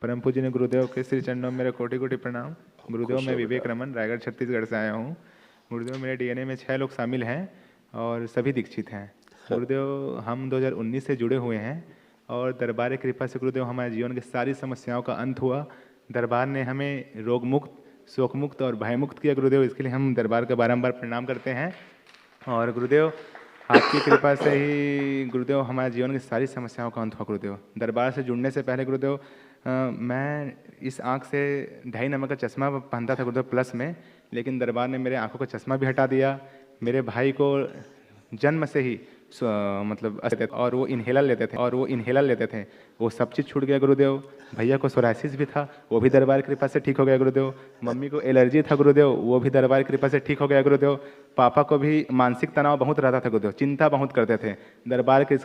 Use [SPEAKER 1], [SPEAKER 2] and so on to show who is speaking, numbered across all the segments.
[SPEAKER 1] परम पूजनीय गुरुदेव के श्री चरणों में मेरे कोटि कोटि प्रणाम। गुरुदेव, मैं विवेक रमन रायगढ़ छत्तीसगढ़ से आया हूँ। गुरुदेव, मेरे डीएनए में 6 लोग शामिल हैं और सभी दीक्षित हैं। गुरुदेव, हम 2019 से जुड़े हुए हैं और दरबार की कृपा से गुरुदेव हमारे जीवन की सारी समस्याओं का अंत हुआ। दरबार ने हमें रोग मुक्त, शोक मुक्त और भय मुक्त किया। गुरुदेव, इसके लिए हम दरबार का बारंबार प्रणाम करते हैं। और गुरुदेव, आपकी कृपा से ही गुरुदेव हमारे जीवन की सारी समस्याओं का अंत हुआ। गुरुदेव, दरबार से जुड़ने से पहले गुरुदेव मैं इस आँख से 2.5 नंबर का चश्मा पहनता था गुरुदेव प्लस में, लेकिन दरबार ने मेरे आँखों का चश्मा भी हटा दिया। मेरे भाई को जन्म से ही मतलब और वो इन्हेलर लेते थे, वो सब चीज़ छूट गया गुरुदेव। भैया को सोराइसिस भी था, वो भी दरबार की कृपा से ठीक हो गया गुरुदेव। मम्मी को एलर्जी था गुरुदेव, वो भी दरबार की कृपा से ठीक हो गया गुरुदेव। पापा को भी मानसिक तनाव बहुत रहता था गुरुदेव, चिंता बहुत करते थे, दरबार की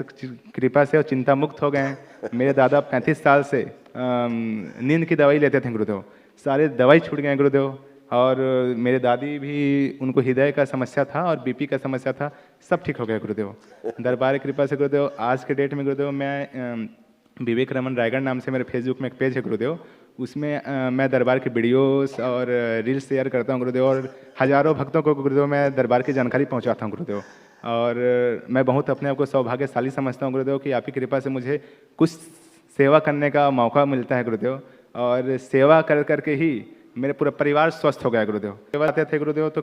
[SPEAKER 1] कृपा से वो चिंता मुक्त हो गए हैं। मेरे दादा 35 साल से नींद की दवाई लेते थे गुरुदेव, सारे दवाई छूट गए गुरुदेव। और मेरे दादी भी, उनको हृदय का समस्या था और बीपी का समस्या था, सब ठीक हो गया गुरुदेव दरबार की कृपा से। गुरुदेव, आज के डेट में गुरुदेव मैं विवेक रमन रायगढ़ नाम से मेरे फेसबुक में एक पेज है गुरुदेव, उसमें मैं दरबार की वीडियोस और रील्स शेयर करता हूँ गुरुदेव, और हज़ारों भक्तों को गुरुदेव मैं दरबार की जानकारी पहुँचाता हूँ गुरुदेव। और मैं बहुत अपने आप को सौभाग्यशाली समझता हूँ गुरुदेव कि आपकी कृपा से मुझे कुछ सेवा करने का मौका मिलता है गुरुदेव, और सेवा कर करके ही मेरे पूरा परिवार स्वस्थ हो गया गुरुदेव। केवल आते थे गुरुदेव तो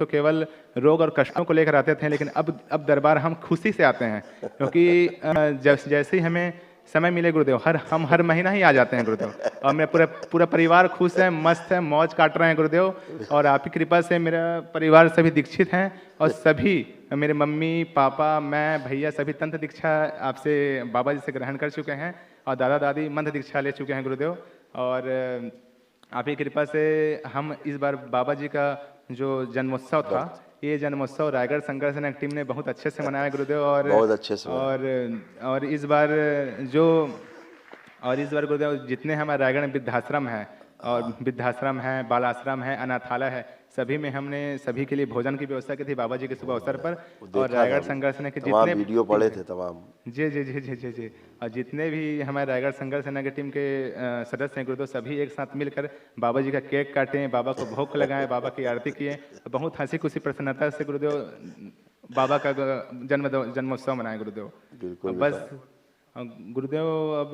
[SPEAKER 1] केवल रोग और कष्टों को लेकर आते थे, लेकिन अब दरबार हम खुशी से आते हैं, क्योंकि जैसे ही हमें समय मिले गुरुदेव, हम हर महीना ही आ जाते हैं गुरुदेव, और मेरा पूरा परिवार खुश है, मस्त है, मौज काट रहे हैं गुरुदेव। और आपकी कृपा से मेरा परिवार सभी दीक्षित हैं, और सभी मेरे मम्मी पापा मैं भैया सभी तंत्र दीक्षा आपसे बाबा जी से ग्रहण कर चुके हैं, और दादा दादी मंत्र दीक्षा ले चुके हैं गुरुदेव। और आप ही कृपा से हम इस बार बाबा जी का जो जन्मोत्सव था, ये जन्मोत्सव रायगढ़ संघर्ष सेना की टीम ने बहुत अच्छे से मनाया गुरुदेव। और
[SPEAKER 2] बहुत अच्छे से
[SPEAKER 1] और इस बार गुरुदेव जितने हमारे रायगढ़ में वृद्धाश्रम है, बालाश्रम है, अनाथालय है, सभी में हमने सभी के लिए भोजन की व्यवस्था की थी बाबा जी के शुभ अवसर पर। और रायगढ़ संघर्ष सेना के जितने
[SPEAKER 2] वीडियो पड़े थे तमाम,
[SPEAKER 1] जी जी जी जी जी जी और जितने भी हमारे रायगढ़ संघर्ष सेना की टीम के सदस्य हैं गुरुदेव, सभी एक साथ मिलकर बाबा जी का केक काटे, बाबा को भोग लगाए, बाबा की आरती किए, बहुत हंसी खुशी प्रसन्नता से गुरुदेव बाबा का जन्मोत्सव मनाए गुरुदेव।
[SPEAKER 2] बिल्कुल
[SPEAKER 1] बस गुरुदेव, अब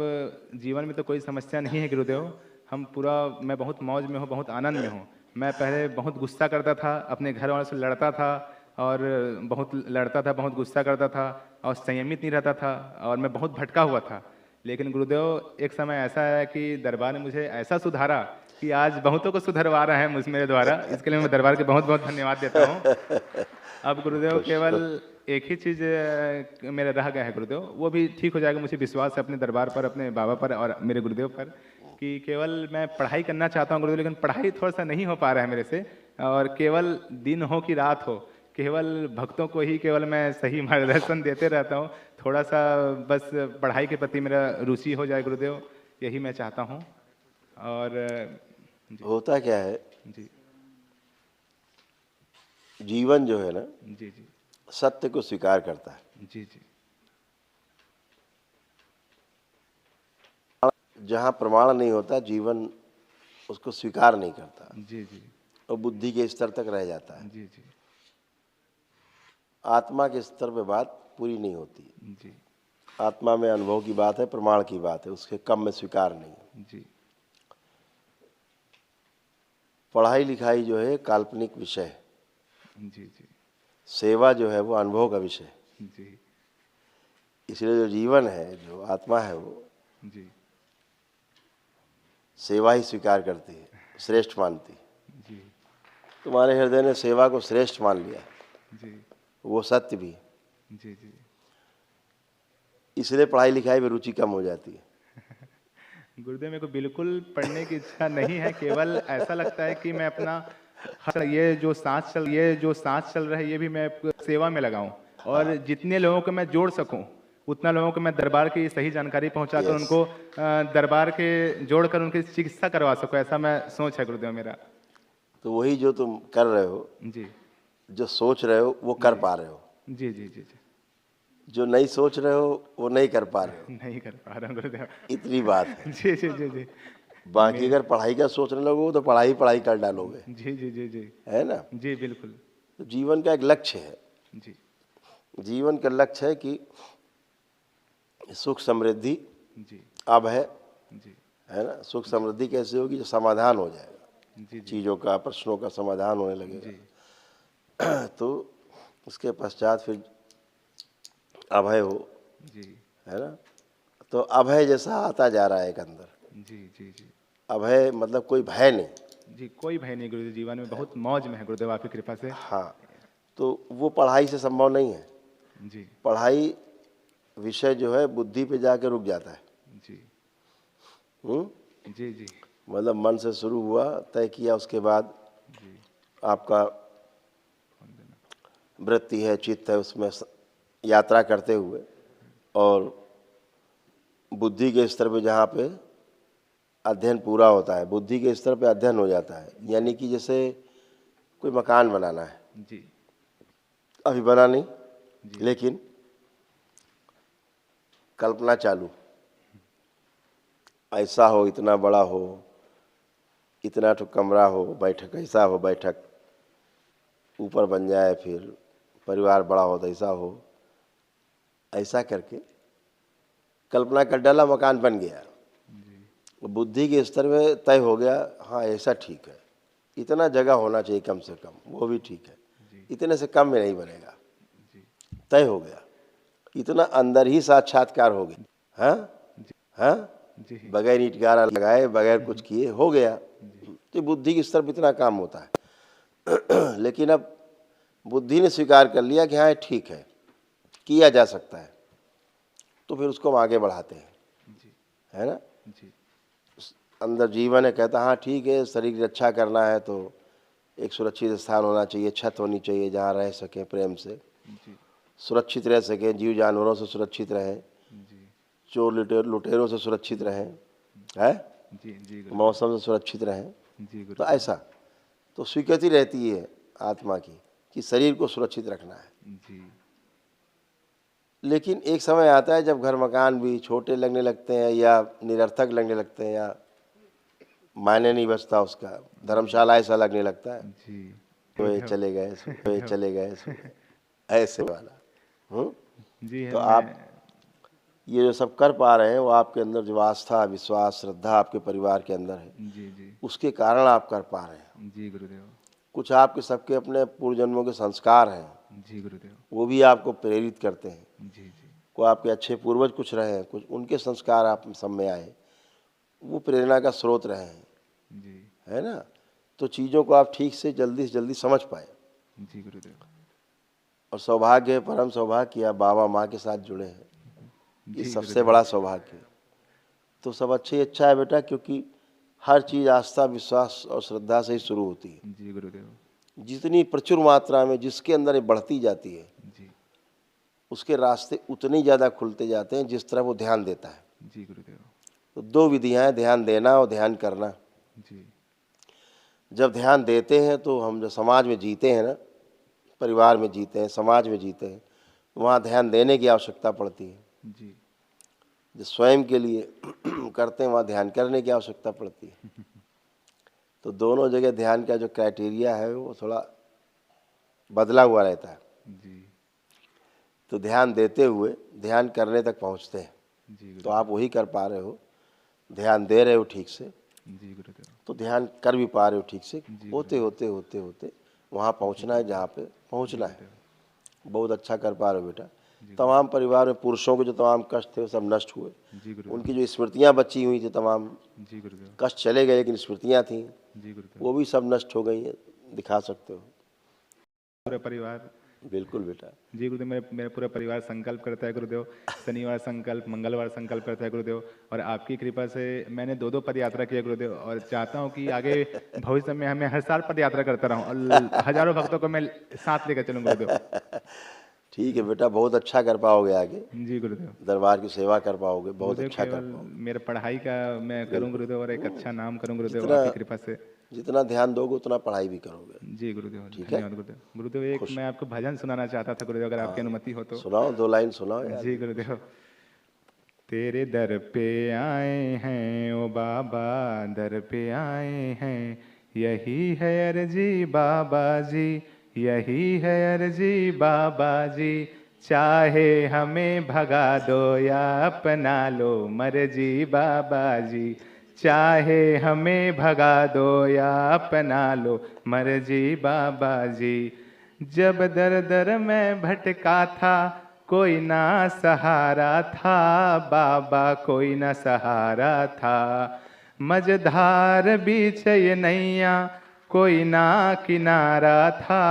[SPEAKER 1] जीवन में तो कोई समस्या नहीं है गुरुदेव, मैं बहुत मौज में हूँ, बहुत आनंद में हूँ। मैं पहले बहुत गुस्सा करता था, अपने घर वालों से लड़ता था, बहुत गुस्सा करता था, और संयमित नहीं रहता था, और मैं बहुत भटका हुआ था। लेकिन गुरुदेव, एक समय ऐसा है कि दरबार ने मुझे ऐसा सुधारा कि आज बहुतों को सुधरवा रहा है मेरे द्वारा। इसके लिए मैं दरबार के बहुत बहुत धन्यवाद देता हूँ। अब गुरुदेव केवल एक ही चीज़ मेरा रह गया है गुरुदेव, वो भी ठीक हो जाएगा, मुझे विश्वास है अपने दरबार पर, अपने बाबा पर और मेरे गुरुदेव पर, कि केवल मैं पढ़ाई करना चाहता हूँ गुरुदेव, लेकिन पढ़ाई थोड़ा सा नहीं हो पा रहा है मेरे से। और केवल दिन हो कि रात हो, केवल भक्तों को ही केवल मैं सही मार्गदर्शन देते रहता हूँ। थोड़ा सा बस पढ़ाई के प्रति मेरा रुचि हो जाए गुरुदेव, यही मैं चाहता हूँ। और
[SPEAKER 2] होता क्या है
[SPEAKER 1] जी
[SPEAKER 2] जीवन जो है ना,
[SPEAKER 1] जी जी
[SPEAKER 2] सत्य को स्वीकार करता है।
[SPEAKER 1] जी जी
[SPEAKER 2] जहाँ प्रमाण नहीं होता जीवन उसको स्वीकार नहीं करता,
[SPEAKER 1] जी जी
[SPEAKER 2] और बुद्धि के स्तर तक रह जाता है।
[SPEAKER 1] जी जी
[SPEAKER 2] आत्मा के स्तर पे बात पूरी नहीं होती।
[SPEAKER 1] जी
[SPEAKER 2] आत्मा में अनुभव की बात है, प्रमाण की बात है, उसके कम में स्वीकार नहीं।
[SPEAKER 1] जी
[SPEAKER 2] पढ़ाई लिखाई जो है काल्पनिक विषय है,
[SPEAKER 1] जी जी
[SPEAKER 2] सेवा जो है वो अनुभव का विषय है।
[SPEAKER 1] जी
[SPEAKER 2] इसलिए जो जीवन है, जो आत्मा है, वो
[SPEAKER 1] जी
[SPEAKER 2] सेवा ही स्वीकार करती है, श्रेष्ठ मानती है।
[SPEAKER 1] जी
[SPEAKER 2] तुम्हारे हृदय ने सेवा को श्रेष्ठ मान लिया,
[SPEAKER 1] जी
[SPEAKER 2] वो सत्य भी।
[SPEAKER 1] जी जी
[SPEAKER 2] इसलिए पढ़ाई लिखाई में रुचि कम हो जाती है।
[SPEAKER 1] गुरुदेव, मेरे को बिल्कुल पढ़ने की इच्छा नहीं है, केवल ऐसा लगता है कि मैं अपना ये जो सांस चल रहा है, ये भी मैं सेवा में लगाऊं, और जितने लोगों को मैं जोड़ सकूं उतना लोगों को मैं दरबार की सही जानकारी पहुंचाकर उनको दरबार के जोड़कर उनकी चिकित्सा करवा सकूं, ऐसा मैं सोच है गुरुदेव मेरा।
[SPEAKER 2] तो वही जो तुम कर रहे हो,
[SPEAKER 1] जी
[SPEAKER 2] जो सोच रहे हो, वो कर पा रहे हो।
[SPEAKER 1] जी जी जी जी
[SPEAKER 2] जो नहीं सोच रहे हो वो नहीं कर पा रहे हो,
[SPEAKER 1] नहीं कर पा रहा हूँ गुरुदेव।
[SPEAKER 2] इतनी बात है।
[SPEAKER 1] जी जी जी जी।
[SPEAKER 2] बाकी अगर पढ़ाई का सोचने लगो तो पढ़ाई पढ़ाई कर डालोगे,
[SPEAKER 1] जी जी जी जी।
[SPEAKER 2] है ना।
[SPEAKER 1] जी बिल्कुल।
[SPEAKER 2] तो जीवन का एक लक्ष्य है,
[SPEAKER 1] जी
[SPEAKER 2] जीवन का लक्ष्य है कि सुख समृद्धि
[SPEAKER 1] जी
[SPEAKER 2] अब
[SPEAKER 1] जी
[SPEAKER 2] है ना। सुख समृद्धि कैसे होगी, जो समाधान हो जाएगा
[SPEAKER 1] जी जी
[SPEAKER 2] चीज़ों का, प्रश्नों का समाधान होने लगेगा।
[SPEAKER 1] जी
[SPEAKER 2] तो उसके पश्चात फिर अभय हो,
[SPEAKER 1] जी
[SPEAKER 2] है ना। तो अभय जैसा आता जा रहा है एक अंदर,
[SPEAKER 1] जी जी जी
[SPEAKER 2] अभय मतलब कोई भय नहीं।
[SPEAKER 1] जी। कोई भय नहीं गुरुदेव, जीवन में बहुत मौज में है गुरुदेव आपकी कृपा से।
[SPEAKER 2] हाँ, तो वो पढ़ाई से संभव नहीं है।
[SPEAKER 1] जी
[SPEAKER 2] पढ़ाई विषय जो है बुद्धि पे जाके रुक जाता है।
[SPEAKER 1] जी
[SPEAKER 2] हम्म?
[SPEAKER 1] जी जी
[SPEAKER 2] मतलब मन से शुरू हुआ, तय किया, उसके बाद
[SPEAKER 1] जी।
[SPEAKER 2] आपका वृत्ति है, चित्त है, उसमें यात्रा करते हुए, और बुद्धि के स्तर पे जहाँ पे अध्ययन पूरा होता है, बुद्धि के स्तर पे अध्ययन हो जाता है। यानी कि जैसे कोई मकान बनाना है,
[SPEAKER 1] जी
[SPEAKER 2] अभी बना नहीं,
[SPEAKER 1] जी
[SPEAKER 2] लेकिन कल्पना चालू, ऐसा हो, इतना बड़ा हो, इतना तो कमरा हो, बैठक ऐसा हो, बैठक ऊपर बन जाए, फिर परिवार बड़ा हो तो ऐसा हो, ऐसा करके कल्पना कर डाला, मकान बन गया। बुद्धि के स्तर में तय हो गया, हाँ ऐसा ठीक है, इतना जगह होना चाहिए कम से कम, वो भी ठीक है, इतने से कम में नहीं बनेगा, तय हो गया। इतना अंदर ही साक्षात्कार हो गया, हाँ हाँ,
[SPEAKER 1] जी
[SPEAKER 2] बगैर ईंट गारा लगाए, बगैर कुछ किए हो गया। तो बुद्धि के स्तर पर इतना काम होता है। लेकिन अब बुद्धि ने स्वीकार कर लिया कि हाँ ये ठीक है, किया जा सकता है, तो फिर उसको हम आगे बढ़ाते हैं,
[SPEAKER 1] जी
[SPEAKER 2] है ना।
[SPEAKER 1] जी
[SPEAKER 2] अंदर जीवन है, कहता हाँ ठीक है, शरीर की रक्षा करना है तो एक सुरक्षित स्थान होना चाहिए, छत होनी चाहिए जहाँ रह सकें प्रेम से,
[SPEAKER 1] जी
[SPEAKER 2] सुरक्षित रह सकें, जीव जानवरों से सुरक्षित रहें,
[SPEAKER 1] जी
[SPEAKER 2] चोर लुटेरों से सुरक्षित रहें, है,
[SPEAKER 1] जी जी गुरुदेव।
[SPEAKER 2] मौसम से सुरक्षित रहें।
[SPEAKER 1] जी
[SPEAKER 2] तो
[SPEAKER 1] गुरुदेव।
[SPEAKER 2] ऐसा तो स्वीकृति रहती है आत्मा की कि शरीर को सुरक्षित रखना है।
[SPEAKER 1] जी
[SPEAKER 2] लेकिन एक समय आता है जब घर मकान भी छोटे लगने लगते हैं, या निरर्थक लगने लगते हैं, या मायने नहीं बचता उसका, धर्मशाला ऐसा लगने लगता है,
[SPEAKER 1] जी
[SPEAKER 2] तो ये
[SPEAKER 1] गुरुदेव।
[SPEAKER 2] चले गए तो ये चले गए ऐसे वाला।
[SPEAKER 1] जी है
[SPEAKER 2] तो
[SPEAKER 1] मैं।
[SPEAKER 2] आप ये जो सब कर पा रहे हैं, वो आपके अंदर जो आस्था, विश्वास, श्रद्धा आपके परिवार के अंदर है,
[SPEAKER 1] जी जी
[SPEAKER 2] उसके कारण आप कर पा रहे हैं।
[SPEAKER 1] जी गुरुदेव।
[SPEAKER 2] कुछ आपके सबके अपने पूर्व जन्मों के संस्कार हैं,
[SPEAKER 1] जी गुरुदेव।
[SPEAKER 2] वो भी आपको प्रेरित करते हैं।
[SPEAKER 1] जी जी
[SPEAKER 2] को आपके अच्छे पूर्वज कुछ रहे हैं, कुछ उनके संस्कार आप सब में आए, वो प्रेरणा का स्रोत रहे हैं,
[SPEAKER 1] जी
[SPEAKER 2] है ना। तो चीज़ों को आप ठीक से जल्दी समझ पाए,
[SPEAKER 1] जी गुरुदेव।
[SPEAKER 2] और सौभाग्य है, परम सौभाग्य कि आप बाबा माँ के साथ जुड़े हैं, ये
[SPEAKER 1] जी
[SPEAKER 2] सबसे
[SPEAKER 1] गुरुदेव।
[SPEAKER 2] बड़ा सौभाग्य है। तो सब अच्छे ही अच्छा है बेटा, क्योंकि हर चीज़ आस्था, विश्वास और श्रद्धा से ही शुरू होती है।
[SPEAKER 1] जी गुरुदेव।
[SPEAKER 2] जितनी प्रचुर मात्रा में जिसके अंदर ये बढ़ती जाती है,
[SPEAKER 1] जी
[SPEAKER 2] उसके रास्ते उतने ज़्यादा खुलते जाते हैं जिस तरह वो ध्यान देता है।
[SPEAKER 1] जी गुरुदेव।
[SPEAKER 2] तो दो विधियाँ हैं, ध्यान देना और ध्यान करना।
[SPEAKER 1] जी
[SPEAKER 2] जब ध्यान देते हैं तो हम जो समाज में जीते हैं ना, परिवार में जीते हैं, समाज में जीते हैं, वहाँ ध्यान देने की आवश्यकता पड़ती है।
[SPEAKER 1] जी
[SPEAKER 2] जो स्वयं के लिए करते हैं, वहाँ ध्यान करने की आवश्यकता पड़ती है। तो दोनों जगह ध्यान का जो क्राइटेरिया है वो थोड़ा बदला हुआ रहता है।
[SPEAKER 1] जी
[SPEAKER 2] तो ध्यान देते हुए ध्यान करने तक पहुँचते हैं।
[SPEAKER 1] जी
[SPEAKER 2] तो
[SPEAKER 1] गुरुदेव।
[SPEAKER 2] आप वही कर पा रहे हो, ध्यान दे रहे हो ठीक से,
[SPEAKER 1] जी गुरुदेव।
[SPEAKER 2] तो ध्यान कर भी पा रहे हो ठीक से।
[SPEAKER 1] जी
[SPEAKER 2] होते होते होते होते वहाँ पहुँचना है जहाँ पे पहुँचना है। बहुत अच्छा कर पा रहे हो बेटा। तमाम परिवार में पुरुषों के जो तमाम कष्ट थे वो सब नष्ट हुए।
[SPEAKER 1] जी गुरुदेव।
[SPEAKER 2] उनकी जो स्मृतियाँ बची हुई थी, तमाम
[SPEAKER 1] जी गुरुदेव।
[SPEAKER 2] कष्ट चले गए लेकिन स्मृतियाँ थीं,
[SPEAKER 1] जी गुरुदेव।
[SPEAKER 2] वो भी सब नष्ट हो गई हैं, दिखा सकते हो।
[SPEAKER 1] पूरा परिवार।
[SPEAKER 2] बिल्कुल बेटा।
[SPEAKER 1] जी गुरुदेव, मेरा पूरा परिवार संकल्प करता है गुरुदेव, शनिवार संकल्प, मंगलवार संकल्प करता है गुरुदेव, और आपकी कृपा से मैंने 2-2 पद यात्रा की है गुरुदेव, और चाहता हूँ कि आगे भविष्य में हमें हर साल पद यात्रा करता रहूँ और हजारों भक्तों को मैं साथ लेकर चलूँ गुरुदेव।
[SPEAKER 2] ठीक है बेटा, बहुत अच्छा कर पाओगे आगे,
[SPEAKER 1] जी गुरुदेव।
[SPEAKER 2] दरबार की सेवा कर पाओगे, बहुत
[SPEAKER 1] गुरुदेव
[SPEAKER 2] अच्छा कर
[SPEAKER 1] केवल
[SPEAKER 2] पाओगे।
[SPEAKER 1] मेरे पढ़ाई का मैं करूँ
[SPEAKER 2] बिल्कुल।
[SPEAKER 1] गुरुदेव, और एक अच्छा नाम करूँ गुरुदेव
[SPEAKER 2] जितना
[SPEAKER 1] आपकी कृपा से।
[SPEAKER 2] जितना ध्यान दोगे उतना पढ़ाई भी करोगे।
[SPEAKER 1] जी गुरुदेव,
[SPEAKER 2] ठीक है?
[SPEAKER 1] धन्यवाद गुरुदेव। गुरुदेव एक मैं आपको भजन सुनाना चाहता था गुरुदेव, अगर आपकी अनुमति हो तो।
[SPEAKER 2] सुनाओ, 2 लाइन सुनाओ यार।
[SPEAKER 1] जी गुरुदेव। तेरे दर पे आए हैं ओ बाबा, दर पे आए हैं, यही है अर्जी बाबा जी, यही है अर्जी बाबा जी, चाहे हमें भगा दो या अपना लो मर्जी बाबा जी, चाहे हमें भगा दो या अपना लो मर्जी बाबा जी। जब दर दर में भटका था कोई ना सहारा था बाबा, कोई ना सहारा था, मझधार बीच ये नैया कोई ना किनारा था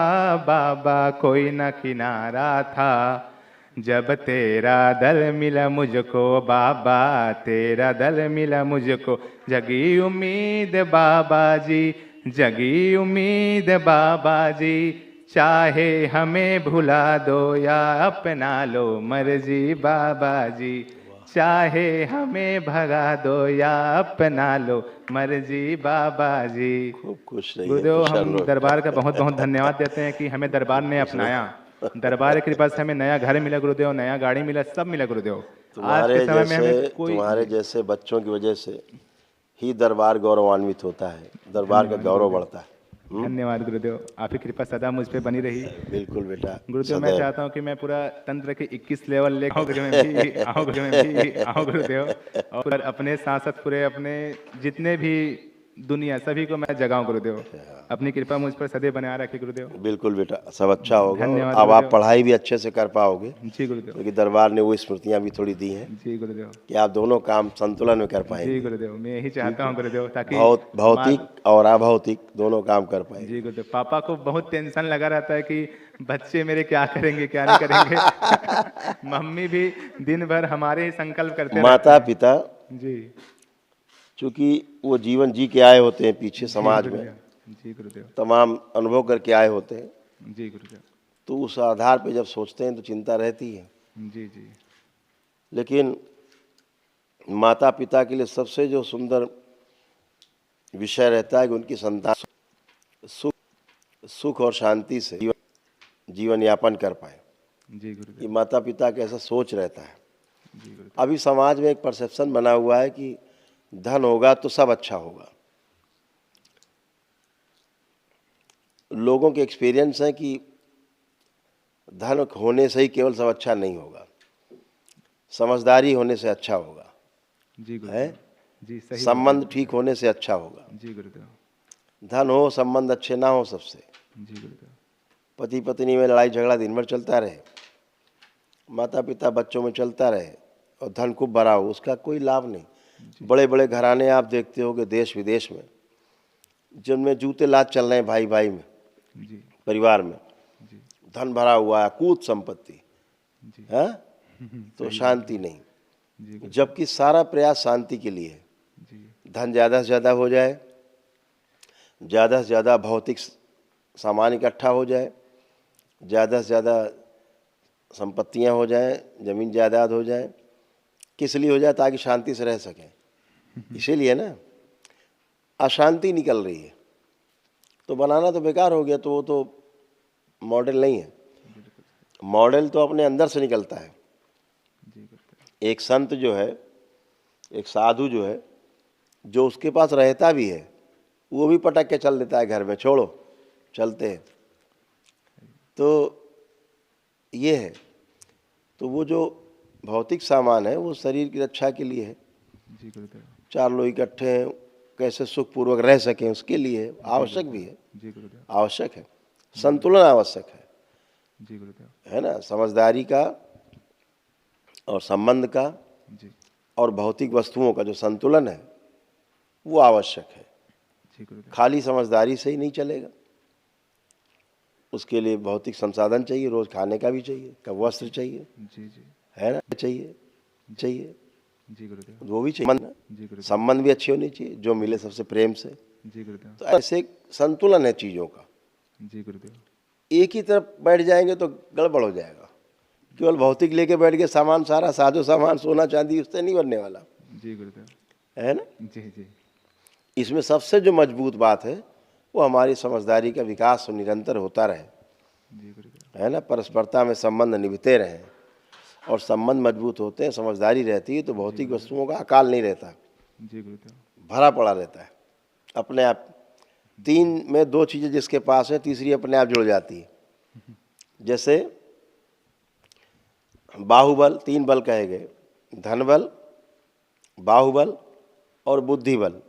[SPEAKER 1] बाबा, कोई ना किनारा था। जब तेरा दल मिला मुझको बाबा, तेरा दल मिला मुझको, जगी उम्मीद बाबा जी, जगी उम्मीद बाबा जी, चाहे हमें भुला दो या अपना लो मर्जी बाबा जी, चाहे हमें भगा दो या अपना लो मर्जी बाबा जी।
[SPEAKER 2] खूब खुश रहिए,
[SPEAKER 1] गुरुदेव
[SPEAKER 2] कुशल
[SPEAKER 1] हम
[SPEAKER 2] रहो।
[SPEAKER 1] दरबार का बहुत बहुत धन्यवाद देते हैं कि हमें दरबार ने अपनाया। दरबार की कृपा से हमें नया घर मिला गुरुदेव, नया गाड़ी मिला, सब मिला गुरुदेव। आज के समय में हमें कोई
[SPEAKER 2] तुम्हारे जैसे बच्चों की वजह से ही दरबार गौरवान्वित होता है, दरबार का गौरव बढ़ता है।
[SPEAKER 1] धन्यवाद गुरुदेव, आपकी कृपा सदा मुझ पे बनी रही।
[SPEAKER 2] बिल्कुल बेटा,
[SPEAKER 1] गुरुदेव मैं
[SPEAKER 2] सदैव।
[SPEAKER 1] चाहता हूँ कि मैं पूरा तंत्र के 21 लेवल ले आऊँ गुरुदेव, मैं भी आऊँ गुरुदेव, मैं भी आऊँ गुरुदेव, और अपने साथ साथ पूरे अपने जितने भी दुनिया सभी को मैं जगाऊं गुरुदेव। अपनी कृपा मुझ पर सदैव बनाए रखे गुरुदेव।
[SPEAKER 2] बिल्कुल बेटा, सब अच्छा होगा। और
[SPEAKER 1] धन्यवाद
[SPEAKER 2] अब आप
[SPEAKER 1] गुरुदेव।
[SPEAKER 2] पढ़ाई भी अच्छे से कर पाओगे,
[SPEAKER 1] जी गुरुदेव।
[SPEAKER 2] क्योंकि दरबार ने वो स्मृतियाँ भी थोड़ी दी हैं
[SPEAKER 1] जी गुरुदेव।
[SPEAKER 2] कि आप दोनों काम संतुलन में कर
[SPEAKER 1] जी
[SPEAKER 2] पाएंगे।
[SPEAKER 1] गुरुदेव, मैं यही चाहता हूँ गुरुदेव, ताकि
[SPEAKER 2] भौतिक और अभौतिक दोनों काम कर पाएंगे।
[SPEAKER 1] जी गुरुदेव, पापा को बहुत टेंशन लगा रहता है कि बच्चे मेरे क्या करेंगे क्या नहीं करेंगे। मम्मी भी दिन भर हमारे ही संकल्प करते रहते
[SPEAKER 2] माता
[SPEAKER 1] हैं।
[SPEAKER 2] पिता
[SPEAKER 1] जी
[SPEAKER 2] चूंकि वो जीवन जी के आए होते हैं पीछे समाज में,
[SPEAKER 1] जी गुरुदेव।
[SPEAKER 2] तमाम अनुभव करके आए होते हैं,
[SPEAKER 1] जी गुरुदेव।
[SPEAKER 2] तो उस आधार पे जब सोचते हैं तो चिंता रहती है।
[SPEAKER 1] जी जी
[SPEAKER 2] लेकिन माता पिता के लिए सबसे जो सुंदर विषय रहता है कि उनकी संतान सुख और शांति से जीवन यापन कर पाए।
[SPEAKER 1] जी गुरुदेव।
[SPEAKER 2] ये माता पिता का ऐसा सोच रहता है।
[SPEAKER 1] जी गुरुदेव।
[SPEAKER 2] अभी समाज में एक परसेप्शन बना हुआ है कि धन होगा तो सब अच्छा होगा। लोगों के एक्सपीरियंस है कि धन होने से ही केवल सब अच्छा नहीं होगा, समझदारी होने से अच्छा होगा,
[SPEAKER 1] जी
[SPEAKER 2] है
[SPEAKER 1] गुरुदेव। जी सही
[SPEAKER 2] संबंध ठीक होने से अच्छा होगा।
[SPEAKER 1] जी गुरुदेव।
[SPEAKER 2] धन हो संबंध अच्छे ना हो सबसे,
[SPEAKER 1] जी गुरुदेव।
[SPEAKER 2] पति पत्नी में लड़ाई झगड़ा दिन भर चलता रहे, माता पिता बच्चों में चलता रहे और धन खूब भरा हो, उसका कोई लाभ नहीं। बड़े बड़े घराने आप देखते होगे देश विदेश में, जिनमें जूते लात चल रहे हैं भाई भाई में,
[SPEAKER 1] जी
[SPEAKER 2] परिवार में,
[SPEAKER 1] जी
[SPEAKER 2] धन भरा हुआ है, कूत संपत्ति
[SPEAKER 1] जी
[SPEAKER 2] है, तो शांति नहीं।
[SPEAKER 1] जी
[SPEAKER 2] जबकि सारा प्रयास शांति के लिए है।
[SPEAKER 1] जी
[SPEAKER 2] धन ज़्यादा से ज़्यादा हो जाए, ज़्यादा से ज़्यादा भौतिक सामान इकट्ठा हो जाए, ज़्यादा से ज़्यादा संपत्तियां हो जाएं, ज़मीन जायदाद हो जाए। किस लिए हो जाए? ताकि शांति से रह सकें। इसीलिए ना अशांति निकल रही है, तो बनाना तो बेकार हो गया। तो वो तो मॉडल नहीं है, मॉडल तो अपने अंदर से निकलता है। एक संत जो है, एक साधु जो है, जो उसके पास रहता भी है, वो भी पटक के चल देता है घर में, छोड़ो चलते हैं। तो ये है। तो वो जो भौतिक सामान है वो शरीर की रक्षा के लिए है।
[SPEAKER 1] जी गुरुदेव।
[SPEAKER 2] चार लोग इकट्ठे हैं, कैसे सुखपूर्वक रह सकें उसके लिए आवश्यक भी है।
[SPEAKER 1] जी गुरुदेव।
[SPEAKER 2] आवश्यक है, संतुलन आवश्यक है।
[SPEAKER 1] जी गुरुदेव।
[SPEAKER 2] है ना, समझदारी का और संबंध का
[SPEAKER 1] जी
[SPEAKER 2] और भौतिक वस्तुओं का जो संतुलन है वो आवश्यक है।
[SPEAKER 1] जी गुरुदेव।
[SPEAKER 2] खाली समझदारी से ही नहीं चलेगा, उसके लिए भौतिक संसाधन चाहिए, रोज खाने का भी चाहिए, का वस्त्र चाहिए,
[SPEAKER 1] जी जी
[SPEAKER 2] है ना, चाहिए चाहिए
[SPEAKER 1] जी गुरुदेव।
[SPEAKER 2] वो भी चाहिए।
[SPEAKER 1] जी गुरुदेव।
[SPEAKER 2] संबंध भी अच्छे होने चाहिए, जो मिले सबसे प्रेम से।
[SPEAKER 1] जी गुरुदेव।
[SPEAKER 2] तो ऐसे एक संतुलन है चीज़ों का।
[SPEAKER 1] जी गुरुदेव।
[SPEAKER 2] एक ही तरफ बैठ जाएंगे तो गड़बड़ हो जाएगा। केवल भौतिक लेके बैठ गए, सामान सारा साजो सामान सोना चांदी, उससे नहीं बनने वाला।
[SPEAKER 1] जी गुरुदेव।
[SPEAKER 2] है ना,
[SPEAKER 1] जी जी
[SPEAKER 2] इसमें सबसे जो मजबूत बात है वो हमारी समझदारी का विकास निरंतर होता रहे,
[SPEAKER 1] जी गुरुदेव।
[SPEAKER 2] है ना। परस्परता में संबंध निभते रहें, और संबंध मजबूत होते हैं, समझदारी रहती है तो भौतिक वस्तुओं का अकाल नहीं रहता,
[SPEAKER 1] जी गुरुदेव।
[SPEAKER 2] भरा पड़ा रहता है अपने आप। 3 में 2 चीज़ें जिसके पास है, तीसरी अपने आप जुड़ जाती है। जैसे बाहुबल, 3 बल कहे गए, धन बल, बाहुबल और बुद्धि बल।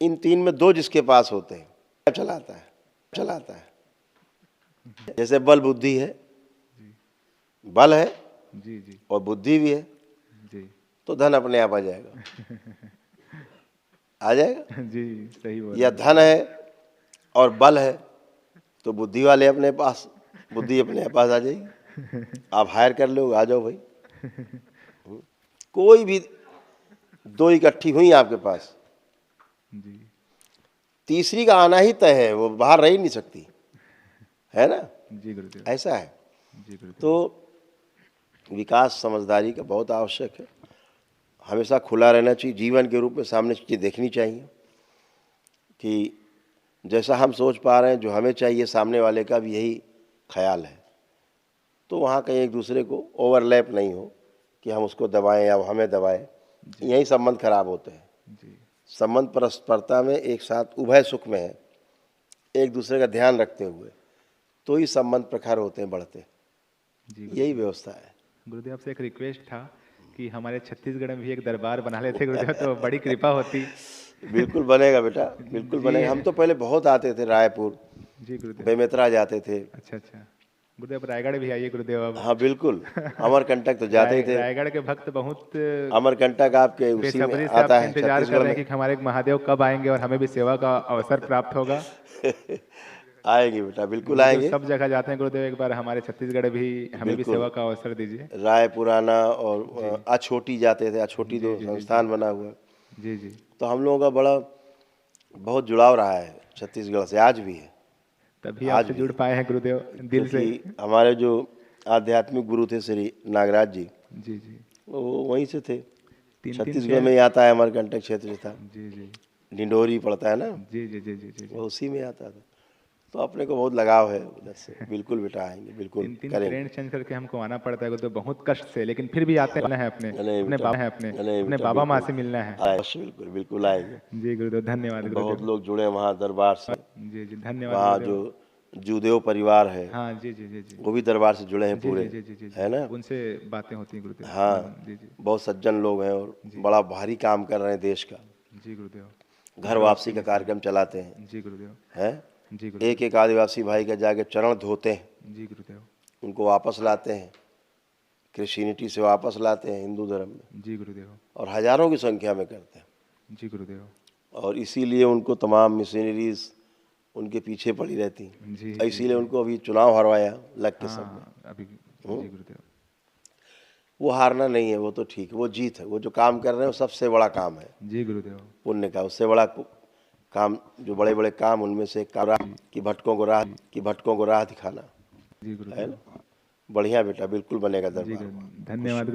[SPEAKER 2] इन 3 में 2 जिसके पास होते हैं चलाता है। जैसे बल बुद्धि है, बल है
[SPEAKER 1] जी जी
[SPEAKER 2] और बुद्धि भी है,
[SPEAKER 1] जी
[SPEAKER 2] तो धन अपने आप आ जाएगा, आ जाएगा।
[SPEAKER 1] जी सही बोल
[SPEAKER 2] या धन है और बल है तो बुद्धि वाले अपने पास, बुद्धि अपने पास आ जाएगी। आप हायर कर लो, आ जाओ भाई। कोई भी 2 इकट्ठी हुई आपके पास,
[SPEAKER 1] जी
[SPEAKER 2] तीसरी का आना ही तय है, वो बाहर रह ही नहीं सकती, है ना।
[SPEAKER 1] जी गुरुदेव।
[SPEAKER 2] ऐसा है।
[SPEAKER 1] जी गुरुदेव।
[SPEAKER 2] तो विकास समझदारी का बहुत आवश्यक है, हमेशा खुला रहना चाहिए, जीवन के रूप में सामने चीज़ें देखनी चाहिए कि जैसा हम सोच पा रहे हैं, जो हमें चाहिए, सामने वाले का भी यही ख्याल है, तो वहाँ कहीं एक दूसरे को ओवरलैप नहीं हो कि हम उसको दबाएं या वो हमें दबाएं, यही संबंध खराब होते हैं।
[SPEAKER 1] जी
[SPEAKER 2] संबंध परस्परता में एक साथ उभय सुख में है, एक दूसरे का ध्यान रखते हुए, तो ही संबंध प्रखर होते हैं, बढ़ते।
[SPEAKER 1] जी
[SPEAKER 2] यही व्यवस्था है।
[SPEAKER 1] गुरुदेव, आपसे एक रिक्वेस्ट था कि हमारे छत्तीसगढ़ में भी एक दरबार बना लेते गुरुदेव, तो बड़ी कृपा होती।
[SPEAKER 2] बिल्कुल बनेगा बेटा, बिल्कुल
[SPEAKER 1] जी
[SPEAKER 2] बनेगा। हम तो पहले बहुत आते थे, रायपुर,
[SPEAKER 1] जी गुरुदेव।
[SPEAKER 2] बेमेतरा जाते थे।
[SPEAKER 1] अच्छा अच्छा गुरुदेव, रायगढ़ भी आइए गुरुदेव अब।
[SPEAKER 2] हाँ बिल्कुल, अमरकंटक तो जाते ही थे।
[SPEAKER 1] रायगढ़ के भक्त बहुत
[SPEAKER 2] अमरकंटक आपके उसी में
[SPEAKER 1] बेसब्री से
[SPEAKER 2] आता
[SPEAKER 1] आपका
[SPEAKER 2] है,
[SPEAKER 1] इंतजार कर
[SPEAKER 2] छत्तीसगढ़
[SPEAKER 1] रहे
[SPEAKER 2] में।
[SPEAKER 1] हैं कि हमारे महादेव कब आएंगे और हमें भी सेवा का अवसर प्राप्त होगा।
[SPEAKER 2] आएंगे बेटा, बिल्कुल
[SPEAKER 1] गुरुदेव
[SPEAKER 2] आएंगे।
[SPEAKER 1] सब जगह जाते हैं गुरुदेव, एक बार हमारे छत्तीसगढ़ भी हमें भी
[SPEAKER 2] बिल्कुल।
[SPEAKER 1] सेवा का अवसर दीजिए।
[SPEAKER 2] रायपुराना और अछोटी जाते थे, अछोटी
[SPEAKER 1] जी
[SPEAKER 2] दो
[SPEAKER 1] जी जी
[SPEAKER 2] संस्थान बना हुआ है।
[SPEAKER 1] जी जी
[SPEAKER 2] तो हम लोगों का बड़ा बहुत जुड़ाव रहा है छत्तीसगढ़ से, आज भी है,
[SPEAKER 1] तभी
[SPEAKER 2] आज
[SPEAKER 1] आपसे
[SPEAKER 2] भी
[SPEAKER 1] जुड़
[SPEAKER 2] है।
[SPEAKER 1] पाए हैं गुरुदेव दिल से।
[SPEAKER 2] क्योंकि हमारे जो आध्यात्मिक गुरु थे श्री नागराज जी,
[SPEAKER 1] जी जी
[SPEAKER 2] वो वहीं से थे,
[SPEAKER 1] 3-3
[SPEAKER 2] छत्तीसगढ़ में ही आता है, अमरकंटक क्षेत्र था,
[SPEAKER 1] जी जी
[SPEAKER 2] डिंडोरी पड़ता है ना,
[SPEAKER 1] जी जी जी जी जी
[SPEAKER 2] वो उसी में आता था। तो अपने को बहुत लगाव है उधर से। बिल्कुल बेटा आएंगे, बिल्कुल
[SPEAKER 1] 3-3
[SPEAKER 2] करेंगे।
[SPEAKER 1] ट्रेन चेंज करके हमको आना पड़ता है गुरुदेव, बहुत कष्ट से, लेकिन फिर भी आते हैं अपने
[SPEAKER 2] नहीं
[SPEAKER 1] अपने
[SPEAKER 2] बेटा,
[SPEAKER 1] बाबा हैं,
[SPEAKER 2] नहीं
[SPEAKER 1] अपने
[SPEAKER 2] बेटा,
[SPEAKER 1] बाबा माँ
[SPEAKER 2] बिल्कुल
[SPEAKER 1] से मिलना है।
[SPEAKER 2] अवश्य, बिल्कुल बिल्कुल आएंगे।
[SPEAKER 1] जी गुरुदेव, धन्यवाद
[SPEAKER 2] बहुत
[SPEAKER 1] गुरुदेव।
[SPEAKER 2] लोग जुड़े वहाँ दरबार से,
[SPEAKER 1] जी जी धन्यवाद
[SPEAKER 2] वहाँ
[SPEAKER 1] गुरुदेव।
[SPEAKER 2] जो जूदेव परिवार है,
[SPEAKER 1] हाँ जी जी जी जी
[SPEAKER 2] वो भी दरबार से जुड़े हैं
[SPEAKER 1] जी
[SPEAKER 2] पूरे,
[SPEAKER 1] जी जी जी जी
[SPEAKER 2] है ना।
[SPEAKER 1] उनसे बातें होती हैं गुरुदेव।
[SPEAKER 2] हाँ,
[SPEAKER 1] जी जी
[SPEAKER 2] बहुत सज्जन लोग हैं और बड़ा भारी काम कर रहे हैं देश का।
[SPEAKER 1] जी गुरुदेव।
[SPEAKER 2] घर वापसी का कार्यक्रम चलाते हैं,
[SPEAKER 1] जी गुरुदेव।
[SPEAKER 2] हैं।
[SPEAKER 1] जी गुरुदेव।
[SPEAKER 2] एक एक आदिवासी भाई का जाके चरण धोते हैं,
[SPEAKER 1] जी गुरुदेव।
[SPEAKER 2] उनको वापस लाते हैं, क्रिश्चियनिटी से वापस लाते हैं हिंदू धर्म में,
[SPEAKER 1] जी गुरुदेव।
[SPEAKER 2] और हजारों की संख्या में करते हैं।
[SPEAKER 1] जी गुरुदेव।
[SPEAKER 2] और इसीलिए उनको तमाम मिशनरीज उनके पीछे पड़ी रहती हैं।
[SPEAKER 1] जी
[SPEAKER 2] इसीलिए उनको अभी चुनाव हरवाया लग के सब में।
[SPEAKER 1] हाँ अभी जी गुरुदेव।
[SPEAKER 2] वो हारना नहीं है, वो तो ठीक है, वो जीत है। वो जो काम कर रहे हैं वो सबसे बड़ा काम है
[SPEAKER 1] जी गुरुदेव।
[SPEAKER 2] पुण्य का, उससे बड़ा काम, जो बड़े बड़े काम, उनमें से एक काम कि भटकों को राह दिखाना,
[SPEAKER 1] जी
[SPEAKER 2] है
[SPEAKER 1] गुरुदेव।
[SPEAKER 2] ना। बढ़िया बेटा, बिल्कुल बनेगा
[SPEAKER 1] जी
[SPEAKER 2] दरबार।
[SPEAKER 1] धन्यवाद।